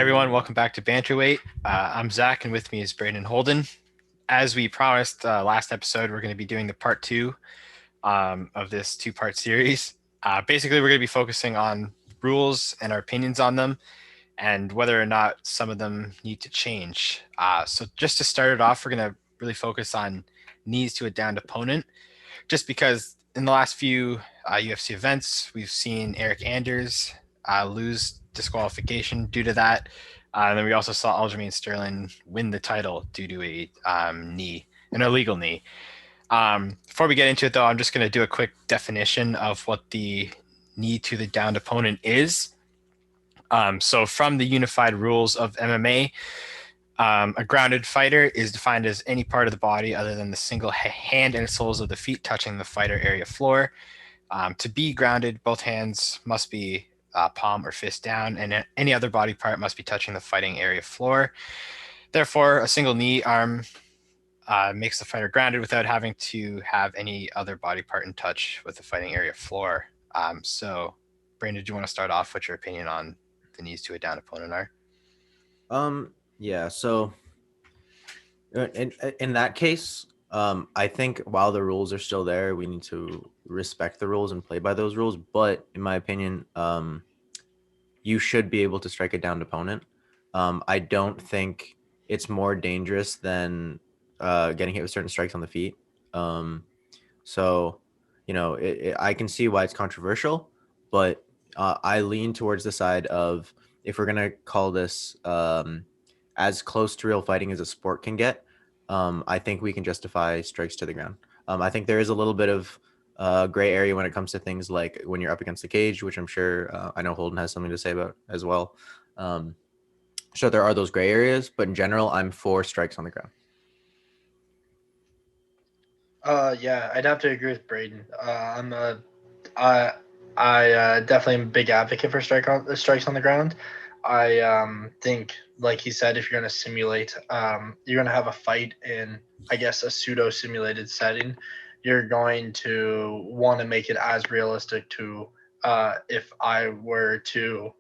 Everyone, welcome back to Banterweight. I'm Zach, and with me is Braden Holden. As we promised last episode, we're going to be doing the part two of this two-part series. Basically, we're going to be focusing on rules and our opinions on them, and whether or not some of them need to change. So, just to start it off, we're going to really focus on knees to a downed opponent, just because in the last few UFC events, we've seen Eric Anders lose disqualification due to that. And then we also saw Aljamain Sterling win the title due to an illegal knee. Before we get into it, though, I'm just going to do a quick definition of what the knee to the downed opponent is. So, from the unified rules of MMA, a grounded fighter is defined as any part of the body other than the single hand and soles of the feet touching the fighter area floor. To be grounded, both hands must be palm or fist down, and any other body part must be touching the fighting area floor. Therefore, a single knee arm makes the fighter grounded without having to have any other body part in touch with the fighting area floor. So, Brandon, do you want to start off with your opinion on the knees to a down opponent are? Yeah, so in that case, I think while the rules are still there, we need to respect the rules and play by those rules. But in my opinion, you should be able to strike a downed opponent. I don't think it's more dangerous than getting hit with certain strikes on the feet. Um, so, I can see why it's controversial, but I lean towards the side of if we're gonna call this as close to real fighting as a sport can get, I think we can justify strikes to the ground. I think there is a little bit of gray area when it comes to things like when you're up against the cage, which I'm sure I know Holden has something to say about as well. Um, so there are those gray areas, but in general, I'm for strikes on the ground. Yeah, I'd have to agree with Braden. I, I definitely am a big advocate for strikes on the ground. I think, like he said, if you're going to simulate, you're going to have a fight in, I guess, a pseudo simulated setting. You're going to want to make it as realistic to, if I were to,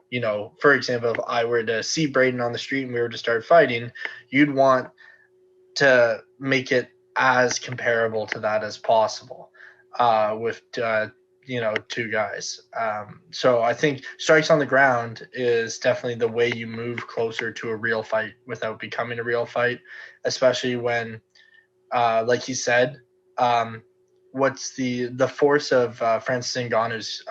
for example, if I were to see Braden on the street and we were to start fighting, you'd want to make it as comparable to that as possible with two guys. So I think strikes on the ground is definitely the way you move closer to a real fight without becoming a real fight, especially when, like he said, what's the force of Francis Ngannou's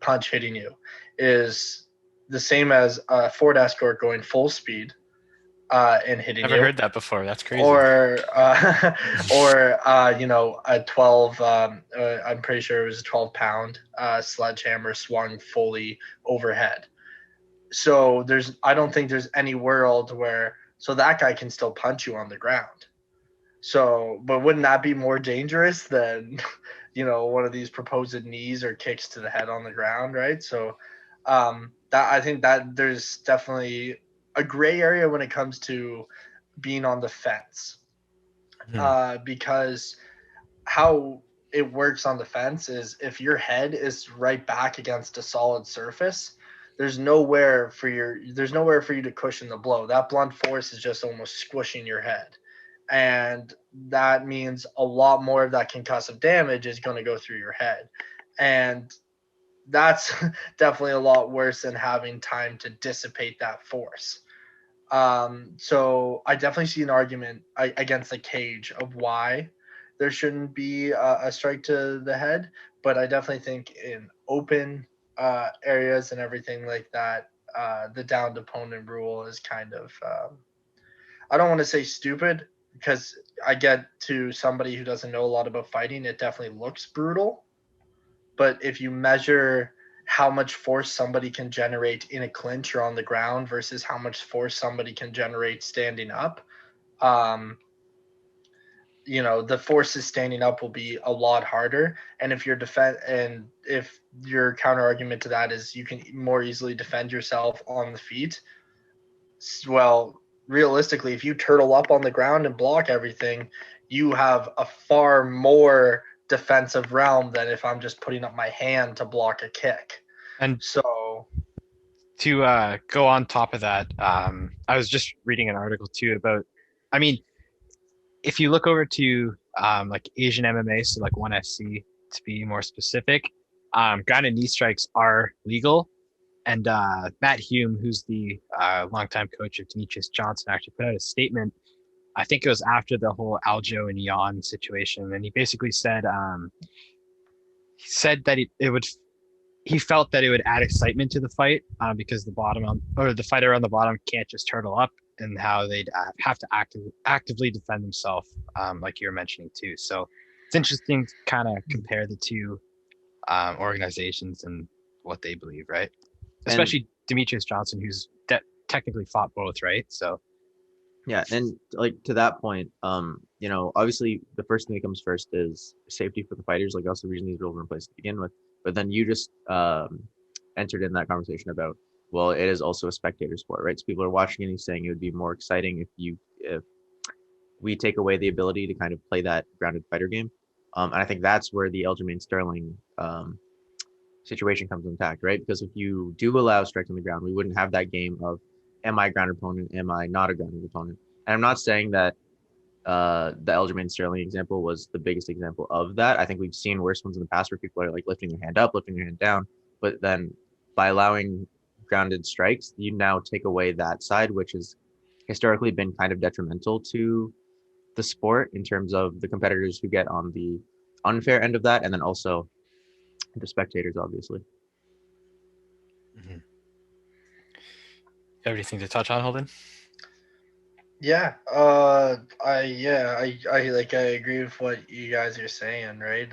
punch hitting you is the same as a Ford Escort going full speed and hitting Never you, heard that before. That's crazy. or a 12 I'm pretty sure it was a 12-pound sledgehammer swung fully overhead. So I don't think there's any world where so that guy can still punch you on the ground. So but wouldn't that be more dangerous than one of these proposed knees or kicks to the head on the ground, right? So that I think that there's definitely a gray area when it comes to being on the fence, Hmm. because how it works on the fence is if your head is right back against a solid surface, there's nowhere for you to cushion the blow. That blunt force is just almost squishing your head, and that means a lot more of that concussive damage is going to go through your head, and that's definitely a lot worse than having time to dissipate that force. So I definitely see an argument against the cage of why there shouldn't be a strike to the head, but I definitely think in open areas and everything like that, the downed opponent rule is kind of I don't want to say stupid because I get to somebody who doesn't know a lot about fighting, it definitely looks brutal, but if you measure how much force somebody can generate in a clinch or on the ground versus how much force somebody can generate standing up, um, the forces standing up will be a lot harder. And if your counter argument to that is you can more easily defend yourself on the feet, well, realistically, if you turtle up on the ground and block everything, you have a far more defensive realm than if I'm just putting up my hand to block a kick. And So to go on top of that, I was just reading an article too about, I mean, if you look over to like Asian MMA, so like ONE FC to be more specific, grounded knee strikes are legal. And Matt Hume, who's the longtime coach of Demetrius Johnson, actually put out a statement. I think it was after the whole Aljo and Jan situation, and he basically said he said that it would he felt that it would add excitement to the fight because the bottom or the fighter on the bottom can't just turtle up, and how they'd have to actively defend themselves, like you were mentioning too. So it's interesting to kind of compare the two organizations and what they believe, right? And Especially Demetrius Johnson, who's technically fought both, right? So yeah, and like to that point, obviously the first thing that comes first is safety for the fighters. Like that's the reason these rules were in place to begin with. But then you just entered in that conversation about, well, it is also a spectator sport, right? So people are watching and he's saying it would be more exciting if we take away the ability to kind of play that grounded fighter game. And I think that's where the Aljamain Sterling situation comes intact, right? Because if you do allow strikes on the ground, we wouldn't have that game of, am I a grounded opponent? Am I not a grounded opponent? And I'm not saying that the Aljamain Sterling example was the biggest example of that. I think we've seen worse ones in the past where people are like lifting their hand up, lifting their hand down. But then by allowing grounded strikes, you now take away that side, which has historically been kind of detrimental to the sport in terms of the competitors who get on the unfair end of that, and then also the spectators, obviously. mm-hmm. You have anything to touch on, Holden? Yeah, I agree with what you guys are saying, right?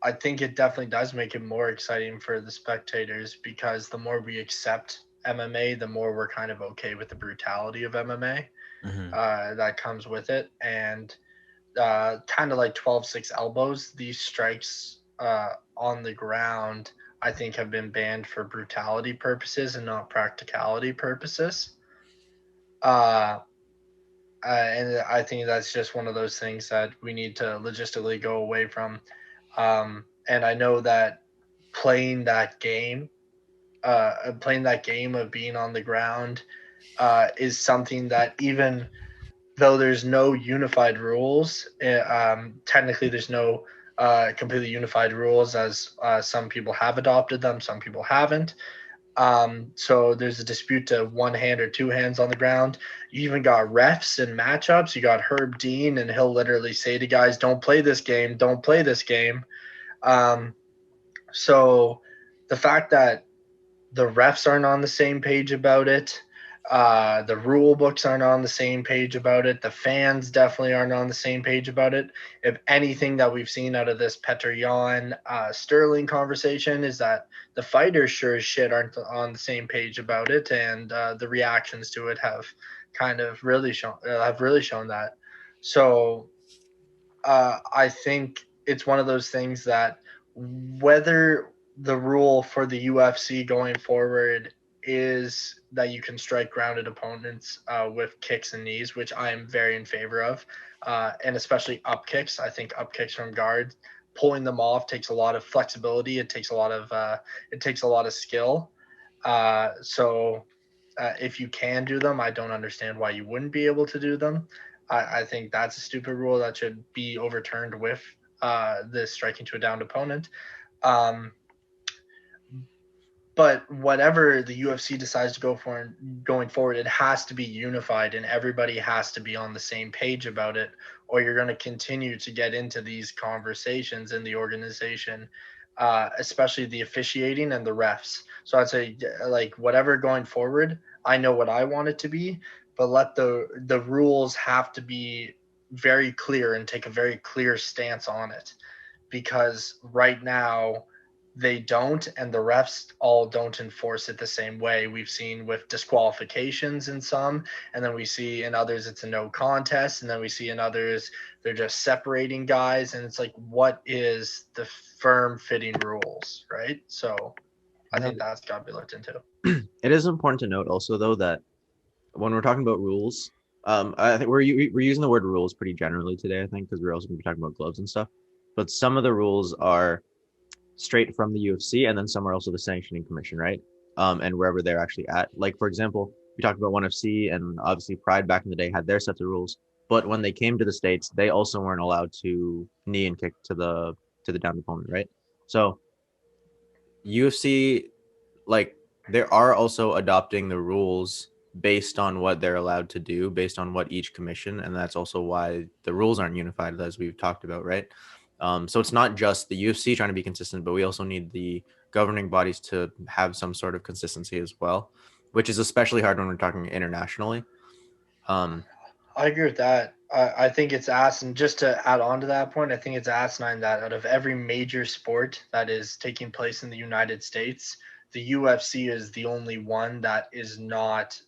I think it definitely does make it more exciting for the spectators because the more we accept MMA, the more we're kind of okay with the brutality of MMA that comes with it, and kind of like 12-6 elbows, these strikes on the ground, I think, have been banned for brutality purposes and not practicality purposes. And I think that's just one of those things that we need to logistically go away from. And I know that playing that game, playing that game of being on the ground, is something that even though there's no unified rules, technically there's no completely unified rules, as some people have adopted them, some people haven't. So there's a dispute to one hand or two hands on the ground. You even got refs and matchups. You got Herb Dean, and he'll literally say to guys, "Don't play this game. Don't play this game." So the fact that the refs aren't on the same page about it, the rule books aren't on the same page about it, the fans definitely aren't on the same page about it. If anything that we've seen out of this Petr Yan Sterling conversation is that the fighters sure as shit aren't on the same page about it, and the reactions to it have kind of really shown that. So I think it's one of those things that whether the rule for the UFC going forward is that you can strike grounded opponents with kicks and knees, which I am very in favor of, and especially up kicks. I think up kicks from guards, pulling them off takes a lot of flexibility. It takes a lot of skill. So if you can do them, I don't understand why you wouldn't be able to do them. I think that's a stupid rule that should be overturned with this striking to a downed opponent. But whatever the UFC decides to go for going forward, it has to be unified and everybody has to be on the same page about it, or you're going to continue to get into these conversations in the organization, especially the officiating and the refs. So I'd say, like, whatever going forward, I know what I want it to be, but let the rules have to be very clear and take a very clear stance on it, because right now they don't, and the refs all don't enforce it the same way. We've seen with disqualifications in some, and then we see in others it's a no contest, and then we see in others they're just separating guys, and it's like, what is the firm fitting rules, right? So I think that's got to be looked into. It is important to note also, though, that when we're talking about rules, I think we're using the word rules pretty generally today, I think, because we're also going to be talking about gloves and stuff. But some of the rules are straight from the UFC and then somewhere else with the sanctioning commission, right? And wherever they're actually at. Like for example, we talked about ONE FC, and obviously Pride back in the day had their sets of rules. But when they came to the States, they also weren't allowed to knee and kick to the downed opponent, right? So UFC, like, they are also adopting the rules based on what they're allowed to do, based on what each commission, and that's also why the rules aren't unified, as we've talked about, right? So it's not just the UFC trying to be consistent, but we also need the governing bodies to have some sort of consistency as well, which is especially hard when we're talking internationally. I agree with that. I think it's asinine. Just to add on to that point, I think it's asinine that out of every major sport that is taking place in the United States, the UFC is the only one that is not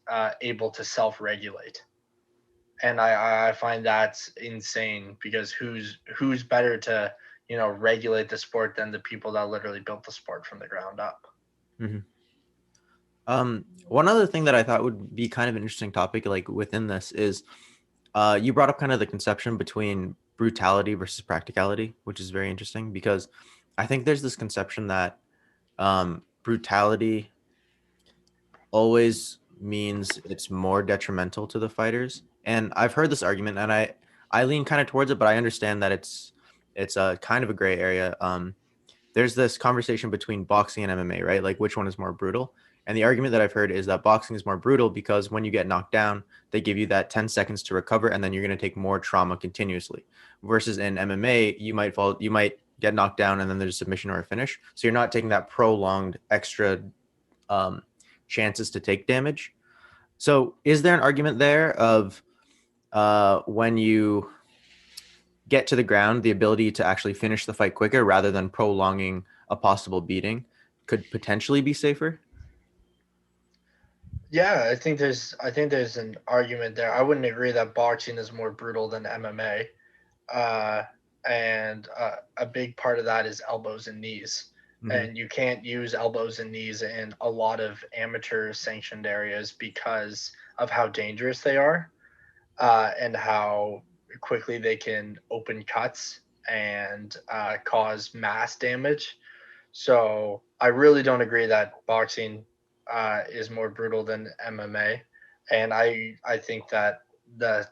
able to self-regulate. And I find that's insane because who's better to regulate the sport than the people that literally built the sport from the ground up. Mhm. One other thing that I thought would be kind of an interesting topic, like within this, is you brought up kind of the conception between brutality versus practicality, which is very interesting because I think there's this conception that brutality always means it's more detrimental to the fighters. And I've heard this argument, and I lean kind of towards it, but I understand that it's a kind of a gray area. There's this conversation between boxing and MMA, right? Like which one is more brutal? And the argument that I've heard is that boxing is more brutal because when you get knocked down, they give you that 10 seconds to recover, and then you're going to take more trauma continuously. Versus in MMA, you might get knocked down, and then there's a submission or a finish. So you're not taking that prolonged extra um, chances to take damage. So is there an argument there of when you get to the ground, the ability to actually finish the fight quicker rather than prolonging a possible beating could potentially be safer? Yeah, I think there's an argument there. I wouldn't agree that boxing is more brutal than MMA. uh, and a big part of that is elbows and knees. Mm-hmm. And you can't use elbows and knees in a lot of amateur sanctioned areas because of how dangerous they are, and how quickly they can open cuts and cause mass damage. So I really don't agree that boxing is more brutal than MMA, and I think that the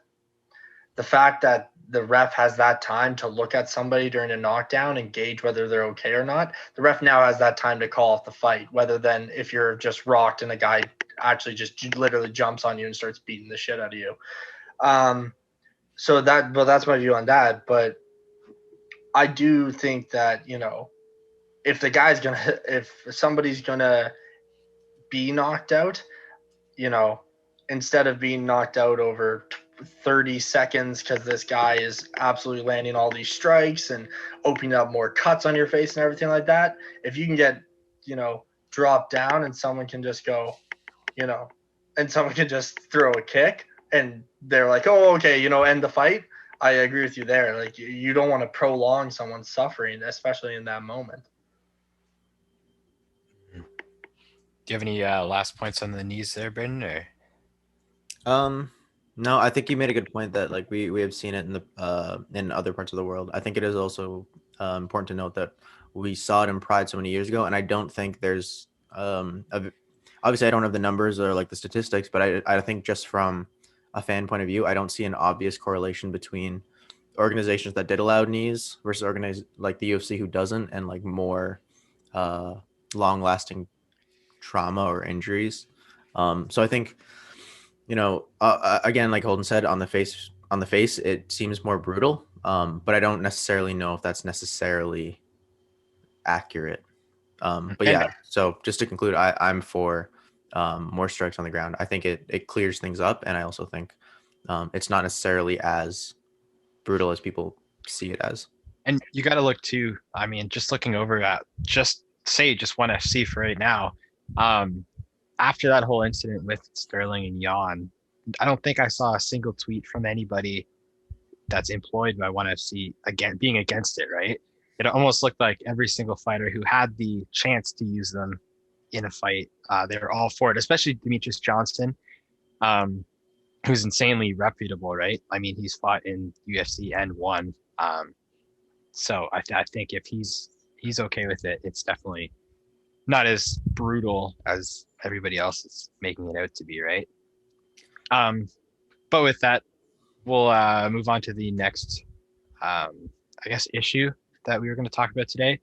the fact that the ref has that time to look at somebody during a knockdown and gauge whether they're okay or not, the ref now has that time to call off the fight, whether than if you're just rocked and a guy actually just literally jumps on you and starts beating the shit out of you. Um, but that's my view on that. But I do think that, if the guy's gonna, if somebody's gonna be knocked out, you know, instead of being knocked out over 30 seconds because this guy is absolutely landing all these strikes and opening up more cuts on your face and everything like that, if you can get, dropped down and someone can just go, you know, and someone can just throw a kick and they're like, oh, okay, end the fight. I agree with you there. Like, you don't want to prolong someone's suffering, especially in that moment. Do you have any last points on the knees there, Brendan? Or Um, no, I think you made a good point that like we have seen it in the in other parts of the world. I think it is also important to note that we saw it in Pride so many years ago, and I don't think there's obviously I don't have the numbers or like the statistics, but I think just from a fan point of view, I don't see an obvious correlation between organizations that did allow knees versus organize like the UFC who doesn't, and like more uh long lasting trauma or injuries. So I think again, like Holden said, on the face, it seems more brutal. But I don't necessarily know if that's necessarily accurate. But and yeah, so just to conclude, I'm for more strikes on the ground. I think it clears things up, and I also think it's not necessarily as brutal as people see it as. and you got to look too. I mean, just looking over at just ONE FC for right now. Um, After that whole incident with Sterling and Jan, I don't think I saw a single tweet from anybody that's employed by ONE FC again being against it. Right? It almost looked like every single fighter who had the chance to use them in a fight, they were all for it. Especially Demetrius Johnson, um, who's insanely reputable. Right? I mean, he's fought in UFC and won. So I think if he's okay with it. It's definitely not as brutal as everybody else is making it out to be, right? Um, but with that, we'll move on to the next, I guess, issue that we were going to talk about today.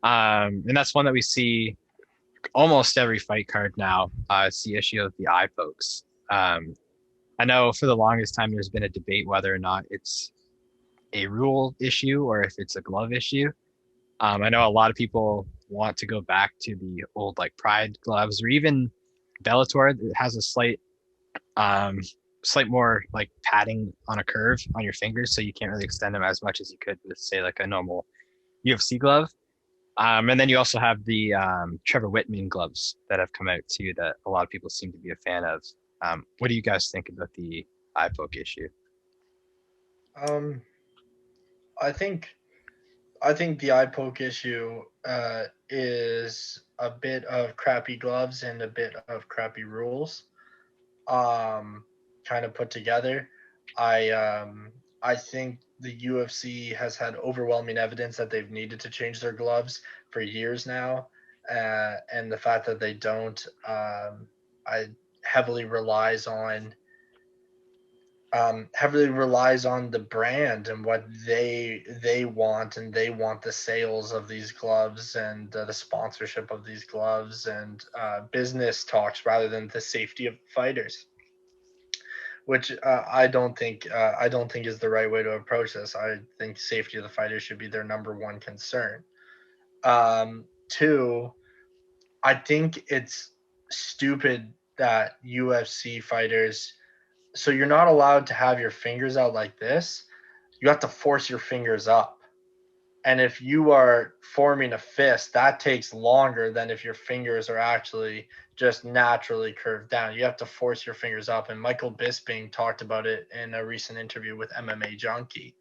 And that's one that we see almost every fight card now. It's the issue of the eye pokes. I know for the longest time there's been a debate whether or not it's a rule issue or if it's a glove issue. I know a lot of people want to go back to the old like Pride gloves or even Bellator. It has a um, slight more like padding on a curve on your fingers, so you can't really extend them as much as you could with say like a normal UFC glove. And then you also have the Trevor Whitman gloves that have come out too that a lot of people seem to be a fan of. What do you guys think about the eye poke issue? Um, I think I think the eye poke issue is a bit of crappy gloves and a bit of crappy rules, um, kind of put together. I um, I think the UFC has had overwhelming evidence that they've needed to change their gloves for years now, and the fact that they don't, I heavily relies on heavily relies on the brand and what they want, and they want the sales of these gloves and the sponsorship of these gloves and business talks rather than the safety of fighters, which I don't think is the right way to approach this. I think safety of the fighters should be their number one concern. Two, I think it's stupid that UFC fighters, so you're not allowed to have your fingers out like this. You have to force your fingers up. And if you are forming a fist, that takes longer than if your fingers are actually just naturally curved down. You have to force your fingers up. And Michael Bisping talked about it in a recent interview with MMA Junkie,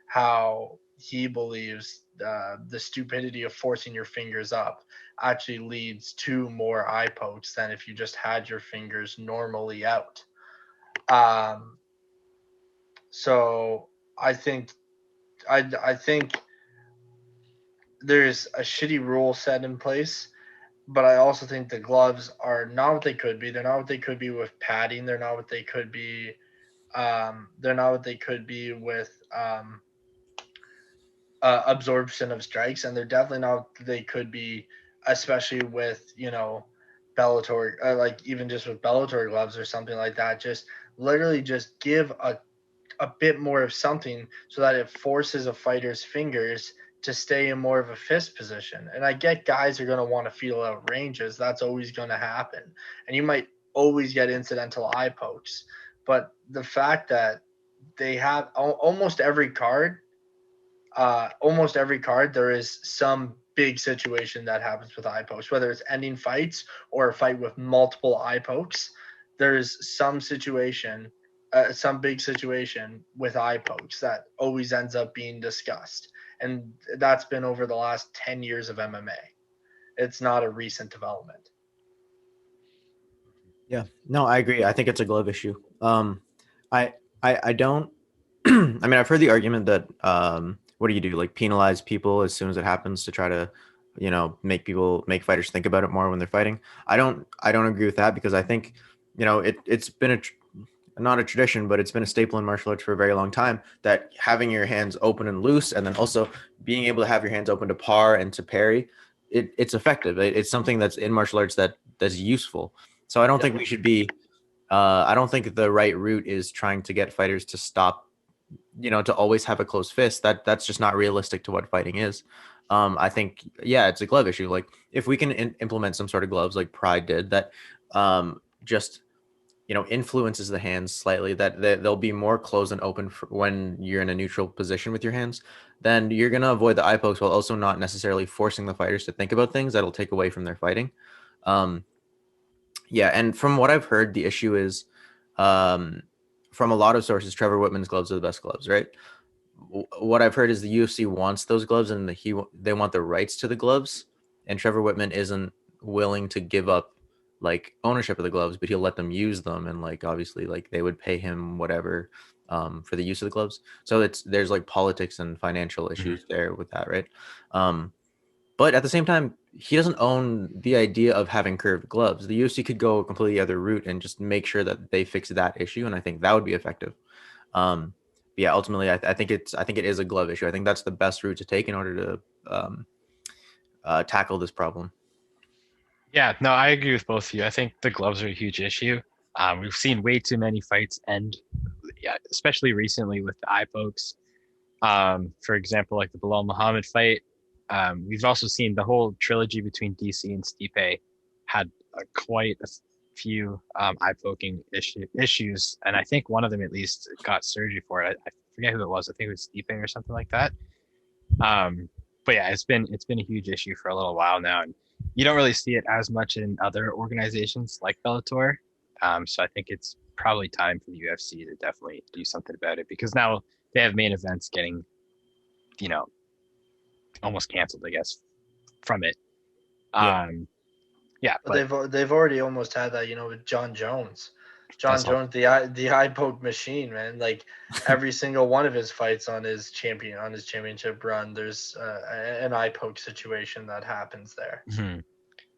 how he believes the stupidity of forcing your fingers up actually leads to more eye pokes than if you just had your fingers normally out. Um, so I think I think there's a shitty rule set in place, but I also think the gloves are not what they could be. They're not what they could be with padding. They're not what they could be. They're not what they could be with absorption of strikes, and they're definitely not what they could be, especially with Bellator, like even just with Bellator gloves or something like that. Just literally just give a bit more of something so that it forces a fighter's fingers to stay in more of a fist position. And I get guys are going to want to feel out ranges. That's always going to happen. And you might always get incidental eye pokes. But the fact that they have almost every card, there is some big situation that happens with eye pokes, whether it's ending fights or a fight with multiple eye pokes. There's some big situation with eye pokes that always ends up being discussed. And that's been over the last 10 years of MMA. It's not a recent development. Yeah, no, I agree. I think it's a glove issue. I I don't. I mean, I've heard the argument that what do you do? Like penalize people as soon as it happens to try to, make fighters think about it more when they're fighting. I don't agree with that because I think, it's been not a tradition, but it's been a staple in martial arts for a very long time that having your hands open and loose, and then also being able to have your hands open to par and to parry, it's effective. It's something that's in martial arts that's useful. So I don't think we should be. I don't think the right route is trying to get fighters to stop, to always have a closed fist. That's just not realistic to what fighting is. I think, yeah, it's a glove issue. Like if we can implement some sort of gloves like Pride did that, just influences the hands slightly, that they'll be more closed and open when you're in a neutral position with your hands, then you're going to avoid the eye pokes while also not necessarily forcing the fighters to think about things that'll take away from their fighting. Um, yeah, and from what I've heard, the issue is, um, from a lot of sources, Trevor Whitman's gloves are the best gloves, right? What I've heard is the UFC wants those gloves and they want the rights to the gloves, and Trevor Whitman isn't willing to give up like ownership of the gloves, but he'll let them use them, and like obviously like they would pay him whatever for the use of the gloves. So there's like politics and financial issues there with that, right? Um, But at the same time, he doesn't own the idea of having curved gloves. The UFC could go a completely other route and just make sure that they fix that issue, and I think that would be effective. But yeah, ultimately, I think it is a glove issue. I think that's the best route to take in order to tackle this problem. Yeah, no, I agree with both of you. I think the gloves are a huge issue. We've seen way too many fights end, yeah, especially recently with the eye pokes. For example, like the Bilal Muhammad fight. We've also seen the whole trilogy between DC and Stipe had quite a few eye poking issues, and I think one of them at least got surgery for it. I forget who it was. I think it was Stipe or something like that. But yeah, it's been a huge issue for a little while now, and you don't really see it as much in other organizations like Bellator. So I think it's probably time for the UFC to definitely do something about it because now they have main events getting, you know, almost canceled, I guess, from it. Yeah, Yeah, But but they've already almost had that, with John Jones. John that's all. Jones, the eye poke machine, man. Like every single one of his fights on his championship run, there's an eye poke situation that happens there. Mhm.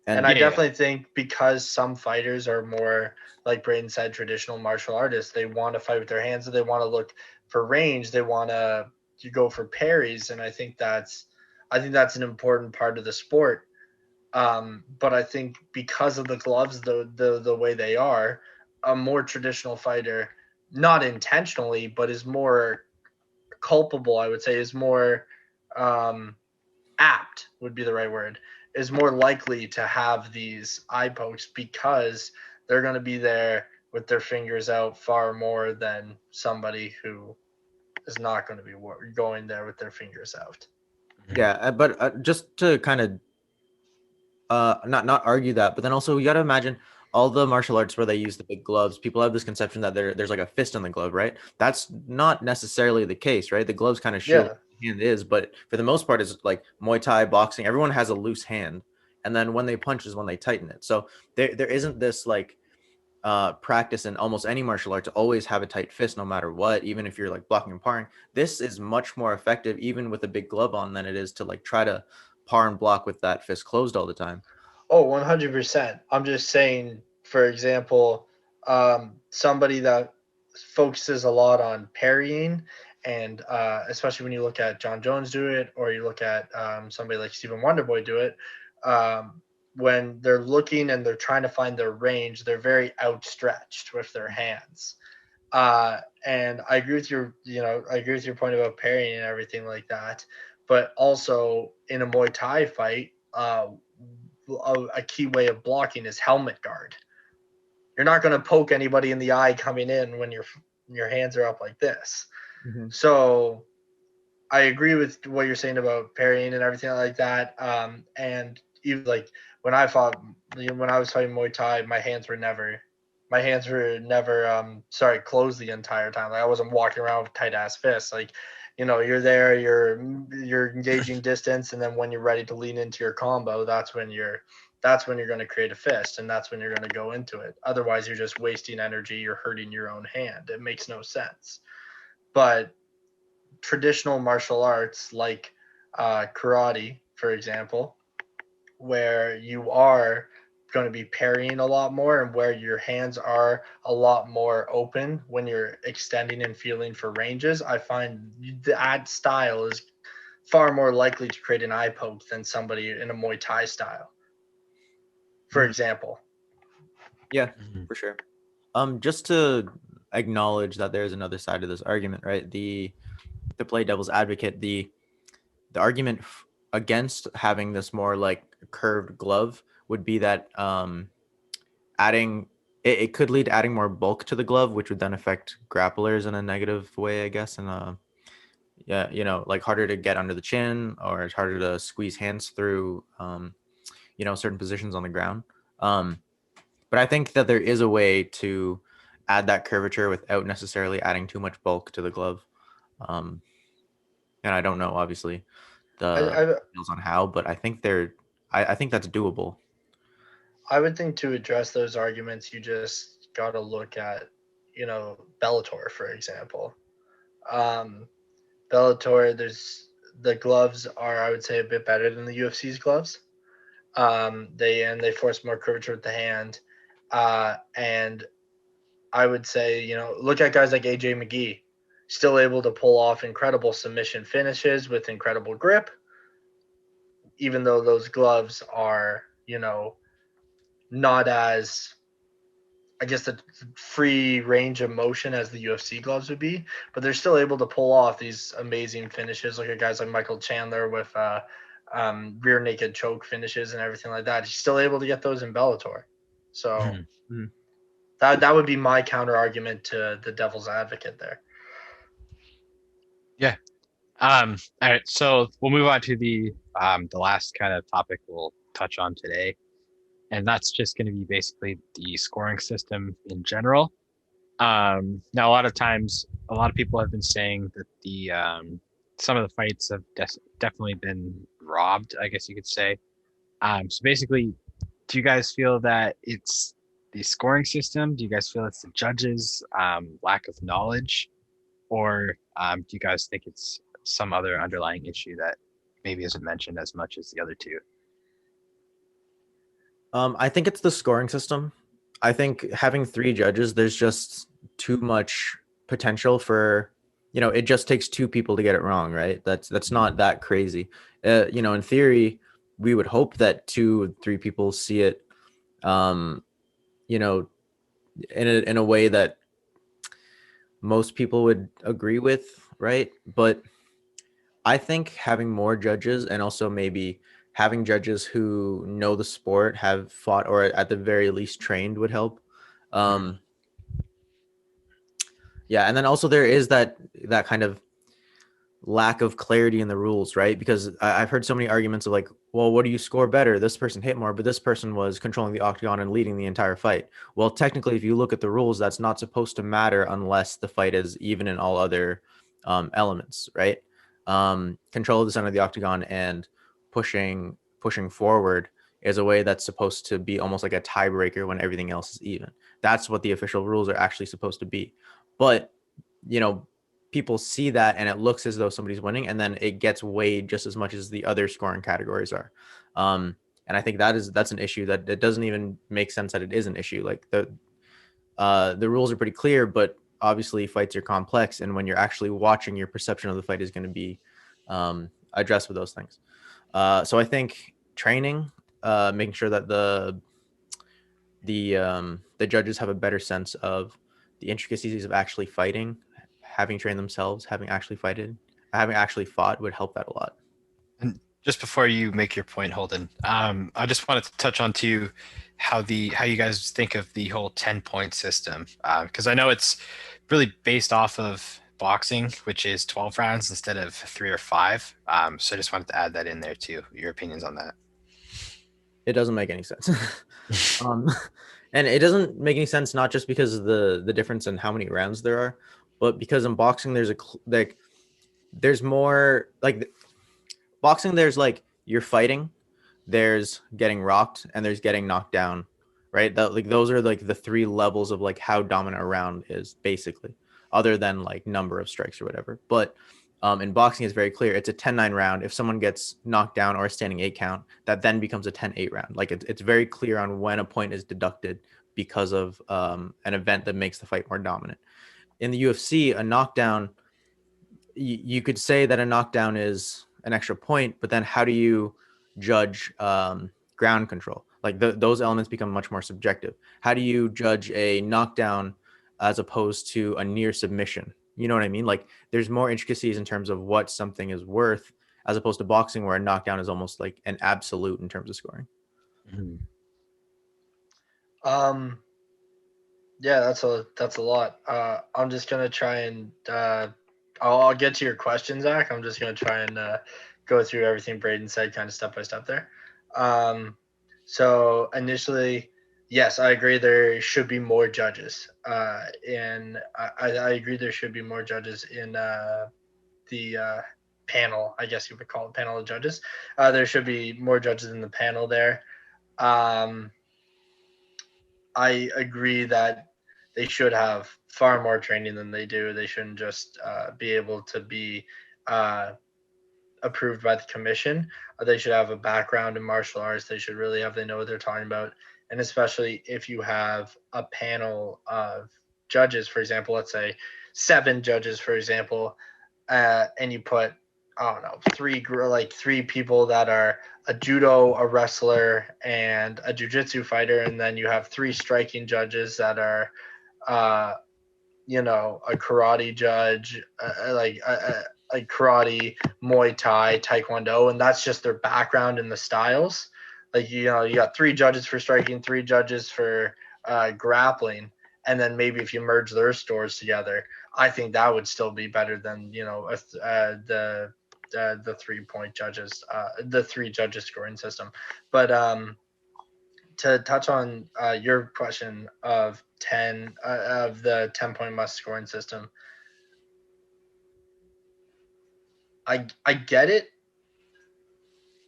And and I Yeah, yeah. definitely think because some fighters are more, like Braden said, traditional martial artists, they want to fight with their hands, and they want to look for range. They want to go for parries, and I think that's an important part of the sport. But I think because of the gloves, the way they are, a more traditional fighter, not intentionally, but is more culpable. I would say is more um, apt would be the right word. Is more likely to have these eye pokes because they're going to be there with their fingers out far more than somebody who is not going to be going there with their fingers out. Mhm. yeah, but just to kind of not argue that, but then also you got to imagine all the martial arts where they use the big gloves. People have this conception that there's like a fist on the glove, right? That's not necessarily the case, right? The gloves kind of shield Yeah. what the hand is, but for the most part, it's like Muay Thai, boxing. Everyone has a loose hand, and then when they punch is when they tighten it. So there isn't this like practice in almost any martial art to always have a tight fist no matter what, even if you're like blocking and parring. This is much more effective even with a big glove on than it is to like try to par and block with that fist closed all the time. Oh, 100%. I'm just saying, for example, somebody that focuses a lot on parrying, and especially when you look at John Jones do it, or you look at somebody like Stephen Wonderboy do it, um, when they're looking and they're trying to find their range, they're very outstretched with their hands. And I agree with your point about parrying and everything like that. But also in a Muay Thai fight, a key way of blocking is helmet guard. You're not going to poke anybody in the eye coming in when your hands are up like this. Mhm. So I agree with what you're saying about parrying and everything like that. And even like when I was fighting Muay Thai, my hands were never sorry closed the entire time. Like I wasn't walking around with tight ass fists. Like you're there, you're engaging distance, and then when you're ready to lean into your combo, that's when you're going to create a fist, and that's when you're going to go into it. Otherwise, you're just wasting energy. You're hurting your own hand. It makes no sense. But traditional martial arts like karate, for example, where you are going to be parrying a lot more and where your hands are a lot more open when you're extending and feeling for ranges, I find that style is far more likely to create an eye poke than somebody in a Muay Thai style, for Mhm. example. Yeah, Mhm. for sure. Just to acknowledge that there's another side of this argument, right? The play devil's advocate, the argument against having this more like curved glove would be that adding it could lead to adding more bulk to the glove, which would then affect grapplers in a negative way, I guess. And yeah, like harder to get under the chin, or it's harder to squeeze hands through, certain positions on the ground. Um, but I think that there is a way to add that curvature without necessarily adding too much bulk to the glove. Um, and I don't know, obviously, I, the I details on how, but I think that's doable. I would think to address those arguments, you just got to look at, Bellator, for example. Um, Bellator, the gloves are, I would say, a bit better than the UFC's gloves. They force more curvature with the hand, and I would say, look at guys like AJ McGee, still able to pull off incredible submission finishes with incredible grip, even though those gloves are, not as, I guess, the free range of motion as the UFC gloves would be, but they're still able to pull off these amazing finishes. Look at guys like Michael Chandler with rear naked choke finishes and everything like that. He's still able to get those in Bellator. So that would be my counter argument to the devil's advocate there. Yeah. All right. So we'll move on to the last kind of topic we'll touch on today, and that's just going to be basically the scoring system in general. Now, a lot of times, a lot of people have been saying that the some of the fights have definitely been robbed, I guess you could say. So basically, do you guys feel that it's the scoring system? Do you guys feel it's the judges' lack of knowledge, or do you guys think it's some other underlying issue that maybe isn't mentioned as much as the other two? I think it's the scoring system. I think having 3 judges, there's just too much potential for, it just takes 2 people to get it wrong, right? That's not that crazy. In theory, we would hope that 2 3 people see it, you know, in a way that most people would agree with, right? But I think having more judges, and also maybe having judges who know the sport, have fought, or at the very least trained, would help. Yeah, and then also there is that kind of lack of clarity in the rules, right? Because I've heard so many arguments of like, well, what do you score better? This person hit more, but this person was controlling the octagon and leading the entire fight. Well, technically, if you look at the rules, that's not supposed to matter unless the fight is even in all other elements, right? Control of the center of the octagon and pushing forward is a way that's supposed to be almost like a tiebreaker when everything else is even. That's what the official rules are actually supposed to be. But, people see that and it looks as though somebody's winning, and then it gets weighed just as much as the other scoring categories are. And I think that's an issue that it doesn't even make sense that it is an issue. Like the rules are pretty clear, but obviously fights are complex, and when you're actually watching, your perception of the fight is going to be addressed with those things. So I think training, making sure that the judges have a better sense of the intricacies of actually fighting, having trained themselves, having actually fought would help that a lot. And just before you make your point, Holden, I just wanted to touch on to how you guys think of the whole 10-point system, because I know it's really based off of boxing, which is 12 rounds instead of 3 or 5. So I just wanted to add that in there too. Your opinions on that? It doesn't make any sense. And it doesn't make any sense not just because of the difference in how many rounds there are, but because in boxing there's more like boxing. There's like you're fighting, there's getting rocked, and there's getting knocked down, right? That like those are like the 3 levels of like how dominant a round is, basically, other than like number of strikes or whatever. But in boxing, it's very clear. It's a 10-9 round. If someone gets knocked down or a standing 8 count, that then becomes a 10-8 round. Like it's very clear on when a point is deducted because of an event that makes the fight more dominant. In the UFC, a knockdown, you could say that a knockdown is an extra point, but then how do you judge ground control? Like those elements become much more subjective. How do you judge a knockdown as opposed to a near submission? You know what I mean? Like there's more intricacies in terms of what something is worth, as opposed to boxing, where a knockdown is almost like an absolute in terms of scoring. Yeah, that's a lot. I'm just gonna try and I'll get to your question, Zach. I'm just gonna try and go through everything Braden said, kind of step by step there. So initially, yes, I agree there should be more judges. And I agree there should be more judges in the panel. I guess you would call it panel of judges. There should be more judges in the panel there. I agree that they should have far more training than they do. They shouldn't just be able to be approved by the commission. They should have a background in martial arts. They should really they know what they're talking about. And especially if you have a panel of judges, for example, let's say 7 judges, for example, and you put, I don't know, three people that are a judo, a wrestler, and a jiu-jitsu fighter, and then you have 3 striking judges that are, uh, a karate judge, like karate, Muay Thai, Taekwondo, and that's just their background in the styles. Like, you got 3 judges for striking, 3 judges for grappling, and then maybe if you merge their scores together, I think that would still be better than the 3-point judges, the 3 judges scoring system. But to touch on your question of the 10-point must scoring system, I get it,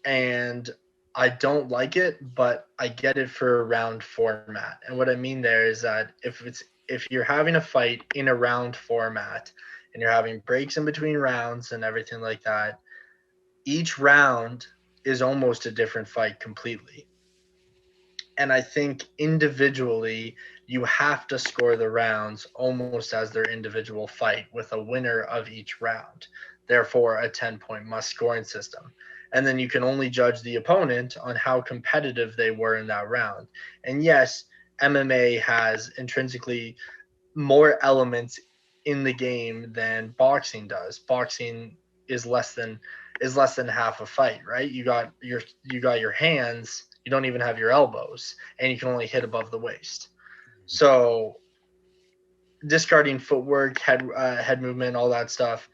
and I don't like it, but I get it for a round format. And what I mean there is that if you're having a fight in a round format and you're having breaks in between rounds and everything like that, each round is almost a different fight completely. And I think individually, you have to score the rounds almost as their individual fight with a winner of each round. Therefore, a 10-point must scoring system. And then you can only judge the opponent on how competitive they were in that round. And yes, MMA has intrinsically more elements in the game than boxing does. Boxing is less than half a fight, right? You got your hands, you don't even have your elbows, and you can only hit above the waist. So discarding footwork, head movement, all that stuff,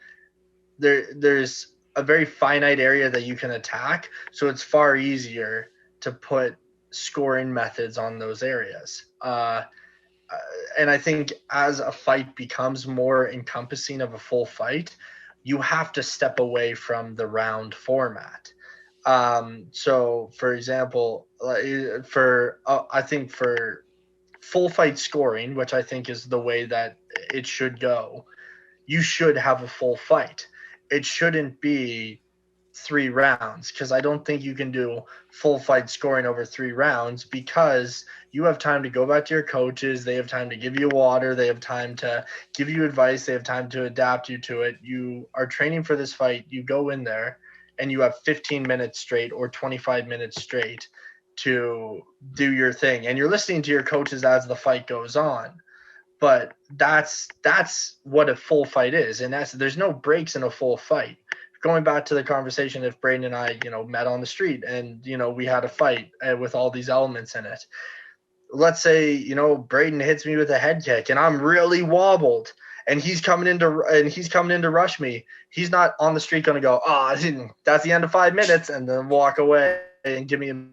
there's a very finite area that you can attack, so it's far easier to put scoring methods on those areas. And I think as a fight becomes more encompassing of a full fight, you have to step away from the round format. So, for example, I think for full fight scoring, which I think is the way that it should go, you should have a full fight. It shouldn't be 3 rounds, because I don't think you can do full fight scoring over 3 rounds, because you have time to go back to your coaches. They have time to give you water. They have time to give you advice. They have time to adapt you to it. You are training for this fight. You go in there and you have 15 minutes straight or 25 minutes straight to do your thing. And you're listening to your coaches as the fight goes on. But that's what a full fight is. And there's no breaks in a full fight. Going back to the conversation, if Braden and I, met on the street and, we had a fight with all these elements in it. Let's say, Braden hits me with a head kick and I'm really wobbled and he's coming in to rush me. He's not on the street going to go, that's the end of 5 minutes, and then walk away and give me a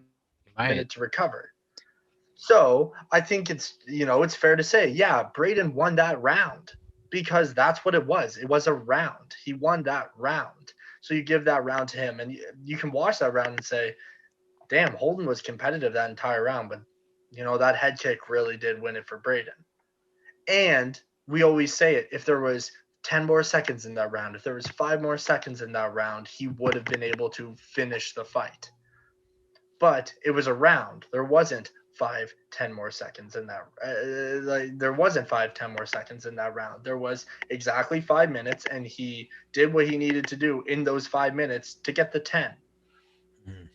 minute to recover. So I think it's fair to say, yeah, Braden won that round, because that's what it was. It was a round. He won that round. So you give that round to him, and you can watch that round and say, damn, Holden was competitive that entire round, but that head kick really did win it for Braden. And we always say it, if there was 10 more seconds in that round, if there was 5 more seconds in that round, he would have been able to finish the fight. But it was a round. There wasn't 5-10 more seconds in that. There wasn't 5-10 more seconds in that round. There was exactly 5 minutes, and he did what he needed to do in those 5 minutes to get the 10.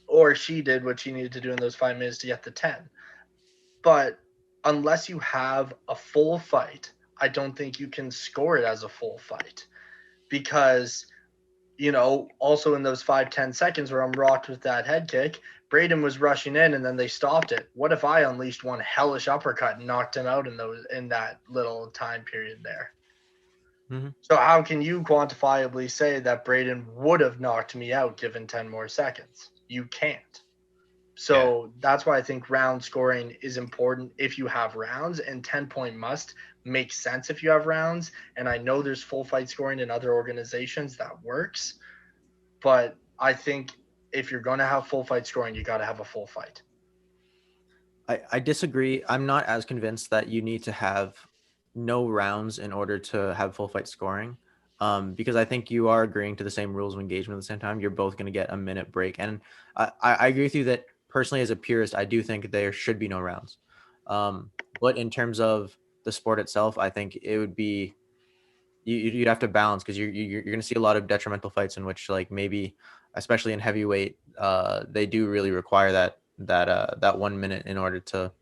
Or she did what she needed to do in those 5 minutes to get the 10. But unless you have a full fight, I don't think you can score it as a full fight, because also in those 5-10 seconds where I'm rocked with that head kick, Braden was rushing in and then they stopped it. What if I unleashed one hellish uppercut and knocked him out in that little time period there? Mm-hmm. So how can you quantifiably say that Braden would have knocked me out given 10 more seconds? You can't. So That's why I think round scoring is important if you have rounds, and 10-point must make sense if you have rounds. And I know there's full fight scoring in other organizations that works, but I think if you're going to have full fight scoring, you got to have a full fight. I disagree. I'm not as convinced that you need to have no rounds in order to have full fight scoring. because I think you are agreeing to the same rules of engagement at the same time. You're both going to get a minute break. And I agree with you that personally, as a purist, I do think there should be no rounds. But in terms of the sport itself, I think it would be, you'd have to balance, because you're going to see a lot of detrimental fights in which, like, maybe, especially in heavyweight, they do really require that 1 minute in order to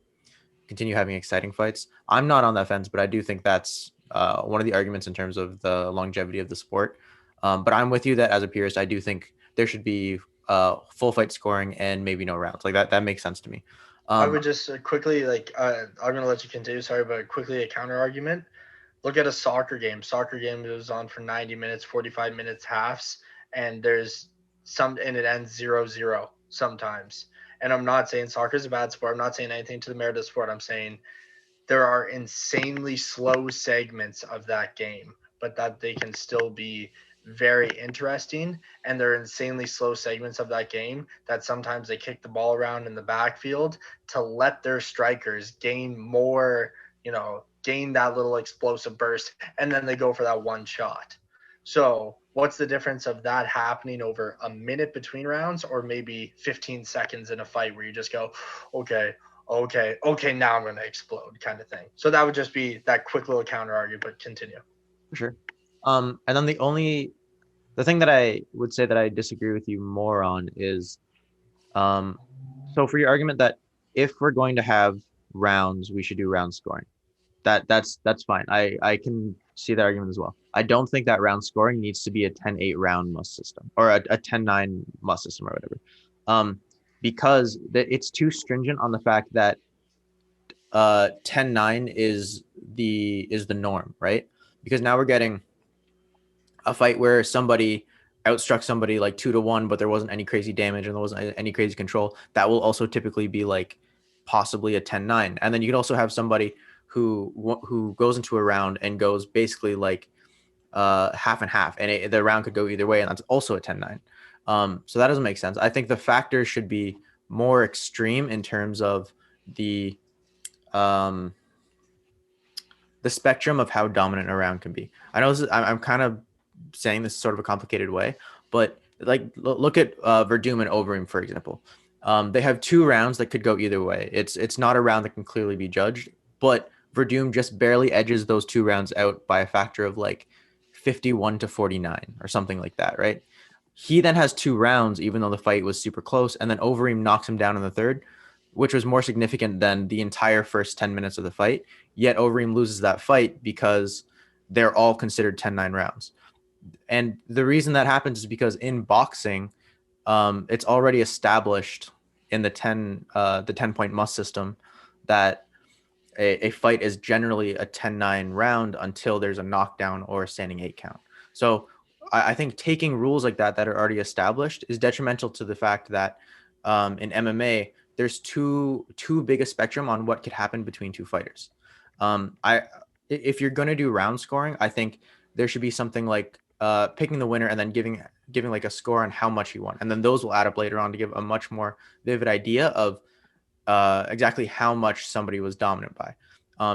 continue having exciting fights. I'm not on that fence, but I do think that's one of the arguments in terms of the longevity of the sport. But I'm with you that as a purist, I do think there should be full fight scoring and maybe no rounds. Like that makes sense to me. I would just quickly, like, I'm going to let you continue, sorry, but quickly a counter argument. Look at a soccer game. Soccer game goes on for 90 minutes, 45 minutes halves, and and it ends 0-0 sometimes. And I'm not saying soccer is a bad sport. I'm not saying anything to the merit of the sport. I'm saying there are insanely slow segments of that game, but that they can still be very interesting. And there are insanely slow segments of that game that sometimes they kick the ball around in the backfield to let their strikers gain more, gain that little explosive burst, and then they go for that one shot. So what's the difference of that happening over a minute between rounds, or maybe 15 seconds in a fight where you just go, okay, now I'm going to explode, kind of thing. So that would just be that quick little counter argument, but continue. For sure. And then the thing that I would say that I disagree with you more on is, so for your argument that if we're going to have rounds, we should do round scoring. That's fine. I can see that argument as well. I don't think that round scoring needs to be a 10-8 round must system, or a 10-9 must system, or whatever. Because it's too stringent on the fact that 10-9 is the norm, right? Because now we're getting a fight where somebody outstruck somebody like 2-1, but there wasn't any crazy damage and there wasn't any crazy control. That will also typically be like possibly a 10-9. And then you can also have somebody who goes into a round and goes basically like half and half, and the round could go either way, and that's also a 10-9. So that doesn't make sense. I think the factors should be more extreme in terms of the spectrum of how dominant a round can be. I know I'm kind of saying this sort of a complicated way, but like look at Verdum and Overeem, for example. They have 2 rounds that could go either way. It's not a round that can clearly be judged, but Verdum just barely edges those 2 rounds out by a factor of like 51-49 or something like that, right? He then has 2 rounds, even though the fight was super close, and then Overeem knocks him down in the third, which was more significant than the entire first 10 minutes of the fight. Yet Overeem loses that fight because they're all considered 10-9 rounds. And the reason that happens is because in boxing, it's already established in the 10-point must system that a fight is generally a 10-9 round until there's a knockdown or a standing 8 count. So I think taking rules like that are already established is detrimental to the fact that in MMA, there's too big a spectrum on what could happen between 2 fighters. If you're going to do round scoring, I think there should be something like picking the winner and then giving like a score on how much he won. And then those will add up later on to give a much more vivid idea of exactly how much somebody was dominant by.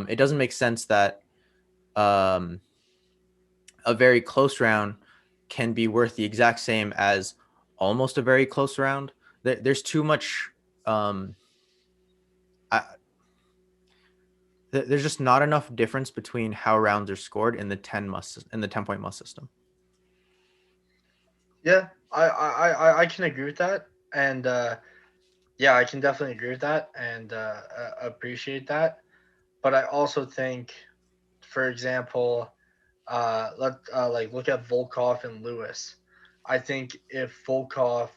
It doesn't make sense that a very close round can be worth the exact same as almost a very close round. There's too much. There's just not enough difference between how rounds are scored in the 10-point must system. Yeah, I can agree with that, and yeah, I can definitely agree with that and appreciate that. But I also think, for example, look at Volkov and Lewis. I think if Volkov,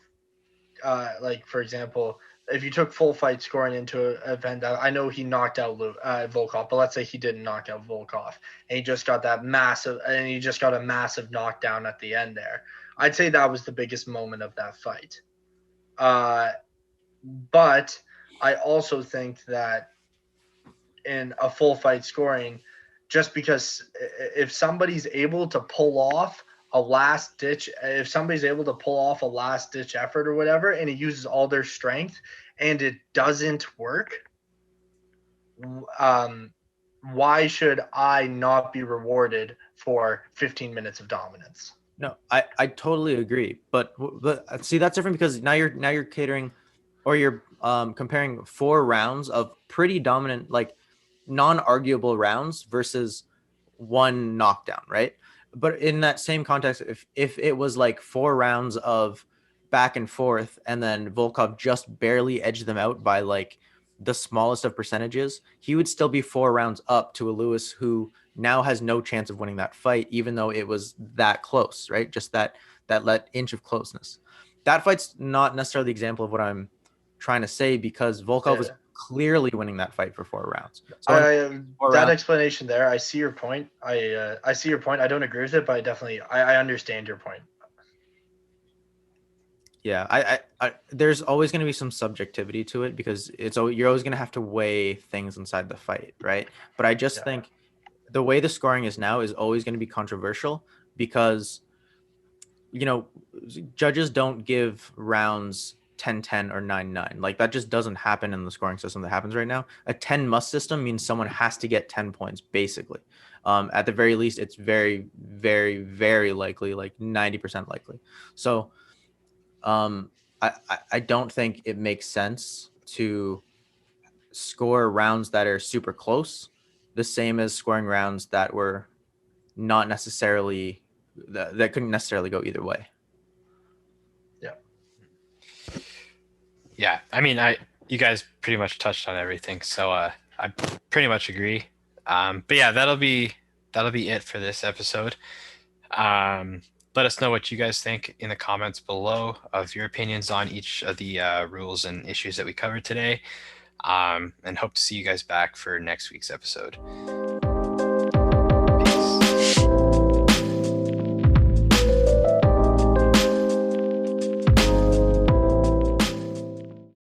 like for example, if you took full fight scoring into an event, I know he knocked out Volkov, but let's say he didn't knock out Volkov, and he just got a massive knockdown at the end there. I'd say that was the biggest moment of that fight. But I also think that in a full fight scoring, just because if somebody's able to pull off a last ditch effort or whatever, and it uses all their strength and it doesn't work, why should I not be rewarded for 15 minutes of dominance. No, I totally agree. But see, that's different because now you're catering, or you're comparing 4 rounds of pretty dominant, like non-arguable rounds versus one knockdown, right? But in that same context, if it was like 4 rounds of back and forth, and then Volkov just barely edged them out by like the smallest of percentages, he would still be 4 rounds up to a Lewis who now has no chance of winning that fight, even though it was that close, right? Just that inch of closeness. That fight's not necessarily the example of what I'm trying to say, because Volkov was clearly winning that fight for 4 rounds. So that explanation there, I see your point. I see your point. I don't agree with it, but I understand your point. Yeah, I there's always going to be some subjectivity to it, because you're always going to have to weigh things inside the fight, right? But I just think the way the scoring is now is always going to be controversial, because judges don't give rounds 10-10 or 9-9. Like, that just doesn't happen in the scoring system that happens right now. A 10 must system means someone has to get 10 points, basically. At the very least, it's very, very, very likely, like 90% likely. So I don't think it makes sense to score rounds that are super close the same as scoring rounds that were not necessarily that couldn't necessarily go either way. Yeah, I mean, you guys pretty much touched on everything, so I pretty much agree. But yeah, that'll be it for this episode. Let us know what you guys think in the comments below of your opinions on each of the rules and issues that we covered today. And hope to see you guys back for next week's episode.